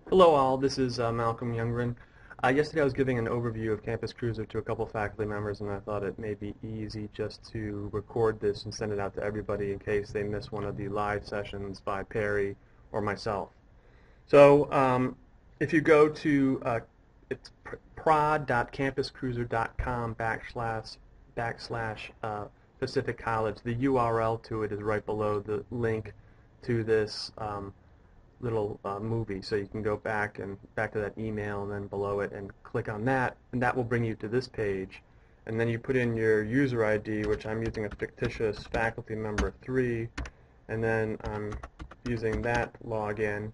Hello all, this is Malcolm Youngren. Yesterday I was giving an overview of Campus Cruiser to a couple of faculty members, and I thought it may be easy just to record this and send it out to everybody in case they miss one of the live sessions by Perry or myself. So if you go to it's prod.campuscruiser.com / Pacific College, the URL to it is right below the link to this little movie, so you can go back to that email and then below it and click on that, and that will bring you to this page. And then you put in your user ID, which I'm using a fictitious faculty member 3, and then I'm using that login.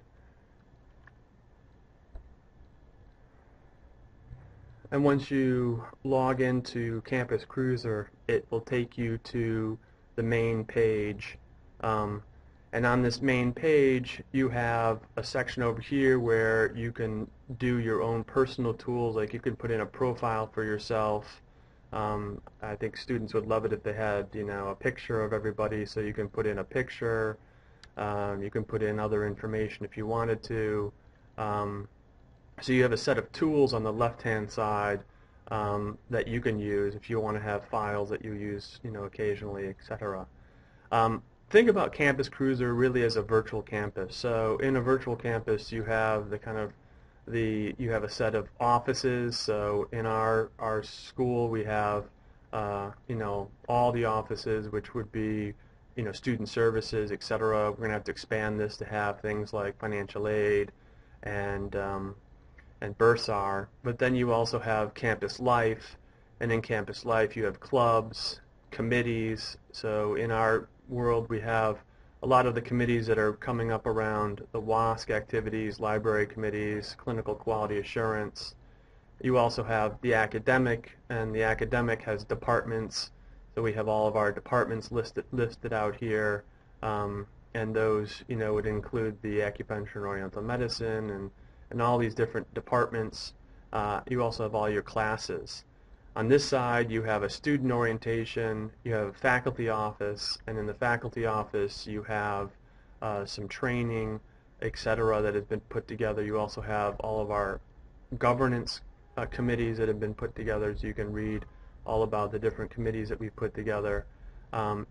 And once you log into Campus Cruiser, it will take you to the main page. And on this main page, you have a section over here where you can do your own personal tools. Like you can put in a profile for yourself. I think students would love it if they had, a picture of everybody. So you can put in a picture. You can put in other information if you wanted to. So you have a set of tools on the left-hand side that you can use if you want to have files that you use, occasionally, etc. Think about Campus Cruiser really as a virtual campus. So in a virtual campus, you have you have a set of offices. So in our school, we have all the offices, which would be student services, etc. We're going to have to expand this to have things like financial aid and Bursar. But then you also have campus life, and in campus life you have clubs, committees. So in our world we have a lot of the committees that are coming up around the WASC activities, library committees, clinical quality assurance. You also have the academic, and the academic has departments. So we have all of our departments listed out here, and those would include the acupuncture and oriental medicine and all these different departments. You also have all your classes. On this side, you have a student orientation, you have a faculty office, and in the faculty office, you have some training, etc., that has been put together. You also have all of our governance committees that have been put together, so you can read all about the different committees that we've put together.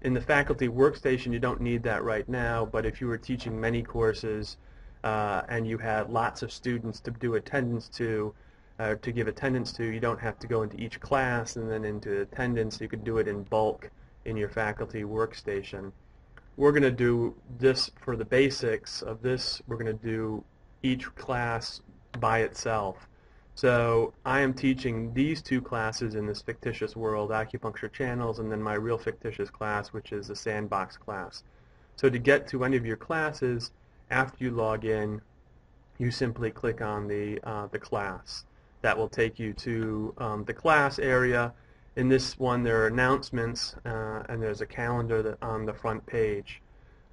In the faculty workstation, you don't need that right now, but if you were teaching many courses and you had lots of students to do attendance to give attendance to, you don't have to go into each class and then into attendance. You could do it in bulk in your faculty workstation. We're going to do this for the basics of this. We're going to do each class by itself. So I am teaching these two classes in this fictitious world, acupuncture channels, and then my real fictitious class, which is the sandbox class. So to get to any of your classes, after you log in, you simply click on the class. That will take you to the class area. In this one, there are announcements, and there's a calendar on the front page.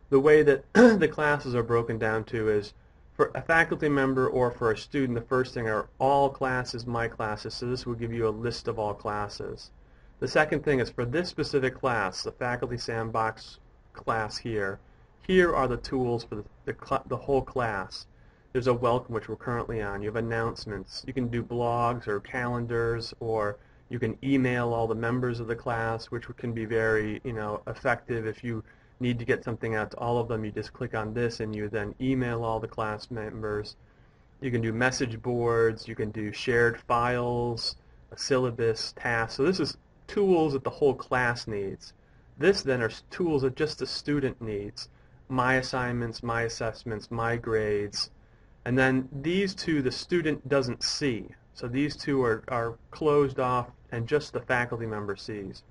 The way that the classes are broken down to is, for a faculty member or for a student, the first thing are all classes, my classes. So this will give you a list of all classes. The second thing is for this specific class, the faculty sandbox class here. Here are the tools for the whole class. There's a welcome, which we're currently on. You have announcements. You can do blogs or calendars, or you can email all the members of the class, which can be very effective. If you need to get something out to all of them, you just click on this and you then email all the class members. You can do message boards. You can do shared files, a syllabus, tasks. So this is tools that the whole class needs. This then are tools that just the student needs. My assignments, my assessments, my grades. And then these two the student doesn't see. So these two are closed off and just the faculty member sees.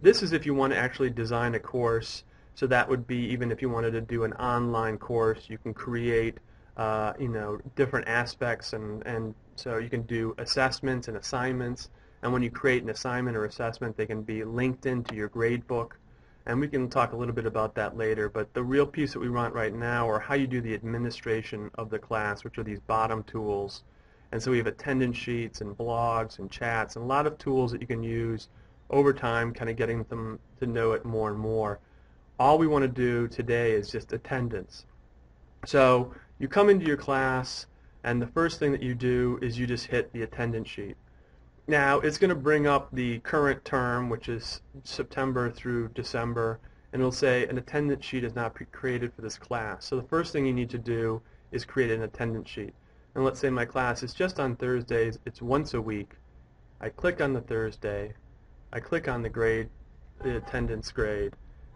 This is if you want to actually design a course. So that would be even if you wanted to do an online course, you can create different aspects, and so you can do assessments and assignments. And when you create an assignment or assessment, they can be linked into your grade book. And we can talk a little bit about that later, but the real piece that we want right now are how you do the administration of the class, which are these bottom tools. And so we have attendance sheets and blogs and chats and a lot of tools that you can use over time, kind of getting them to know it more and more. All we want to do today is just attendance. So you come into your class, And the first thing that you do is you just hit the attendance sheet. Now, it's going to bring up the current term, which is September through December, and it'll say an attendance sheet is not created for this class. So the first thing you need to do is create an attendance sheet. And let's say my class is just on Thursdays, it's once a week. I click on the Thursday, I click on the grade, the attendance grade,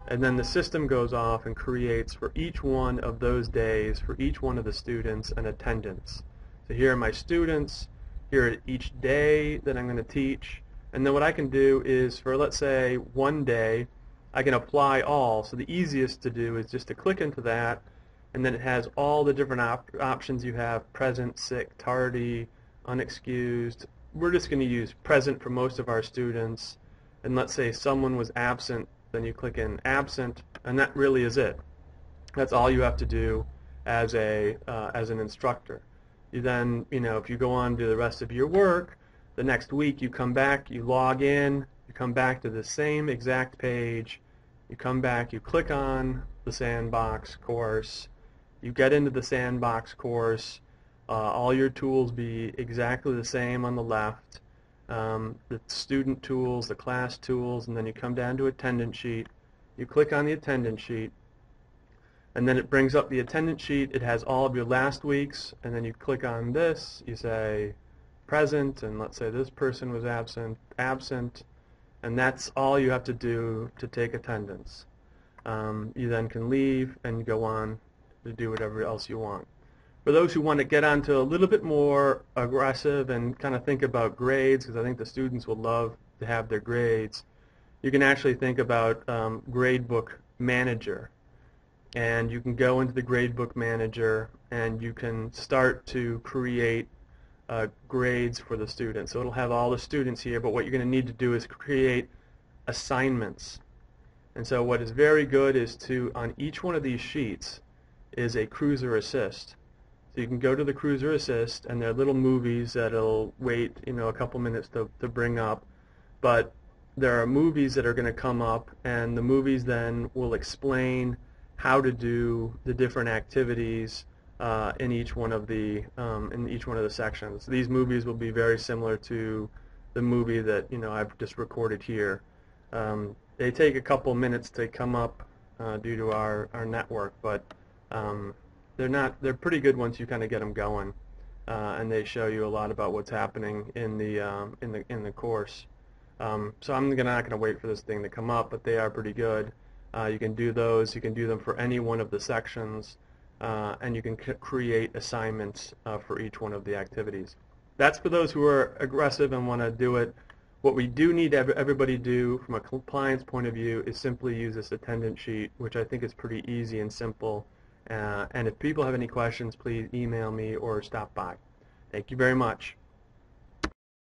and then the system goes off and creates for each one of those days, for each one of the students, an attendance. So here are my students, here are each day that I'm going to teach, and then what I can do is for, let's say, one day, I can apply all. So the easiest to do is just to click into that, and then it has all the different options you have: present, sick, tardy, unexcused. We're just going to use present for most of our students, and let's say someone was absent, then you click in absent, and that really is it. That's all you have to do as an instructor. You then, if you go on to the rest of your work, the next week you come back, you log in, you come back to the same exact page, you come back, you click on the sandbox course, you get into the sandbox course, all your tools be exactly the same on the left, the student tools, the class tools, and then you come down to attendance sheet, you click on the attendance sheet, and then it brings up the attendance sheet. It has all of your last week's, and then you click on this, you say present, and let's say this person was absent, and that's all you have to do to take attendance. You then can leave and go on to do whatever else you want. For those who want to get onto a little bit more aggressive and kind of think about grades, because I think the students will love to have their grades, you can actually think about Gradebook Manager. And you can go into the Gradebook Manager and you can start to create grades for the students. So it'll have all the students here, but what you're going to need to do is create assignments. And so what is very good is on each one of these sheets is a Cruiser Assist. So you can go to the Cruiser Assist, and there are little movies that'll wait, a couple minutes to bring up. But there are movies that are going to come up, and the movies then will explain how to do the different activities in each one of the sections. These movies will be very similar to the movie that I've just recorded here. They take a couple minutes to come up due to our network, but they're pretty good once you kind of get them going, and they show you a lot about what's happening in the course. So I'm not going to wait for this thing to come up, but they are pretty good. You can do those. You can do them for any one of the sections, and you can create assignments for each one of the activities. That's for those who are aggressive and want to do it. What we do need everybody do from a compliance point of view is simply use this attendance sheet, which I think is pretty easy and simple. And if people have any questions, please email me or stop by. Thank you very much.